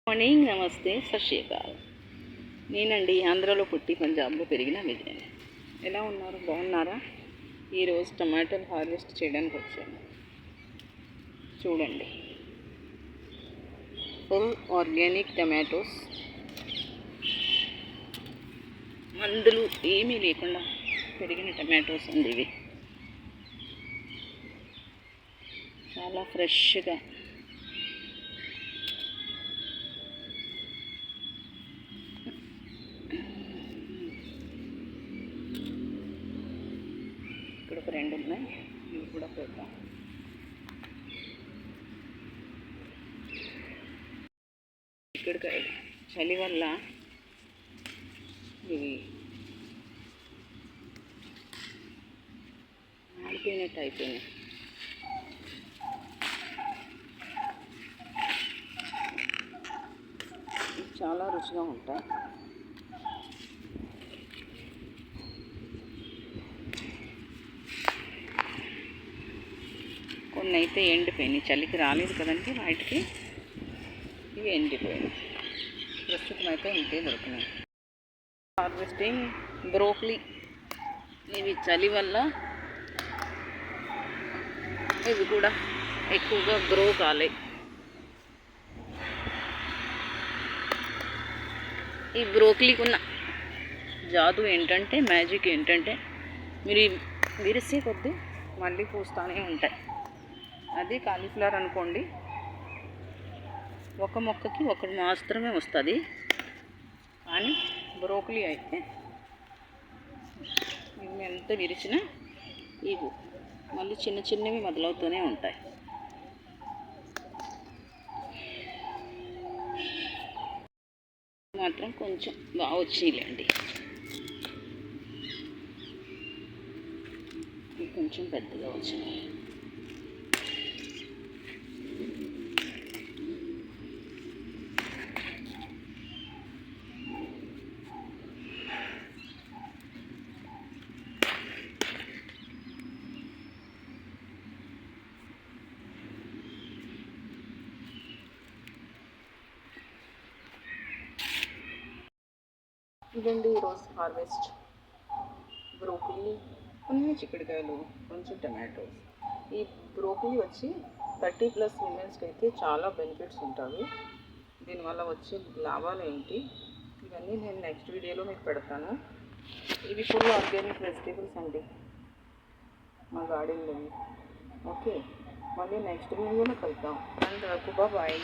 Morning, నమస్తే, సత్ శ్రీ అకాల్. నేనండి ఆంధ్రాలో పుట్టి పంజాబ్లో పెరిగిన విజయని. ఎలా ఉన్నారు? బాగున్నారా? ఈరోజు టమాటాలు హార్వెస్ట్ చేయడానికి వచ్చాను. చూడండి, ఫుల్ ఆర్గానిక్ టమాటోస్, మందులు ఏమీ లేకుండా పెరిగిన టమాటోస్ అండి ఇవి. చాలా ఫ్రెష్గా, ఇక్కడ ఒక రెండు ఉన్నాయి, ఇవి కూడా పెడతాం. చిక్కుడుకాయలు చలి వల్ల ఇవి ఆడిపోయినట్టు అయిపోయినాయి. చాలా రుచిగా ఉంటాయి. కొన్ని అయితే ఎండిపోయినాయి, చలికి రాలేదు కదండి వాటికి, ఇవి ఎండిపోయినాయి. ప్రస్తుతం అయితే ఇంతే దొరికినాయి. Harvesting broccoli. ఇవి చలి వల్ల ఇవి కూడా ఎక్కువగా గ్రో కాలే. ఈ బ్రోకలీకి ఉన్న జాదు ఏంటంటే, మ్యాజిక్ ఏంటంటే, మీరు విరిసే కొద్దీ మళ్ళీ పూస్తూనే ఉంటాయి. అది కాలీఫ్లవర్ అనుకోండి, ఒక మొక్కకి ఒకటి మాత్రమే వస్తుంది. కానీ బ్రోకలీ అయితే ఇవి ఎంత విరిచినా ఇవి మళ్ళీ చిన్న చిన్నవి మొదలవుతూనే ఉంటాయి. మాత్రం కొంచెం బాగా వచ్చినాయిలేండి, కొంచెం పెద్దగా వచ్చినాయి. ఇదండి ఈరోజు హార్వెస్ట్. బ్రోకలీ, కొన్ని చిక్కుడుకాయలు, కొంచెం టమాటోస్. ఈ బ్రోకలీ వచ్చి 30+ ఉమెన్స్కి అయితే చాలా బెనిఫిట్స్ ఉంటాయి. దీనివల్ల వచ్చే లాభాలు ఏంటి, ఇవన్నీ నేను నెక్స్ట్ వీడియోలో మీకు పెడతాను. ఇవి ఫుల్ ఆర్గానిక్ వెజిటేబుల్స్ అండి, మా గార్డెన్లో. ఓకే, మళ్ళీ నెక్స్ట్ వీడియోలో కలుద్దాం. And bye.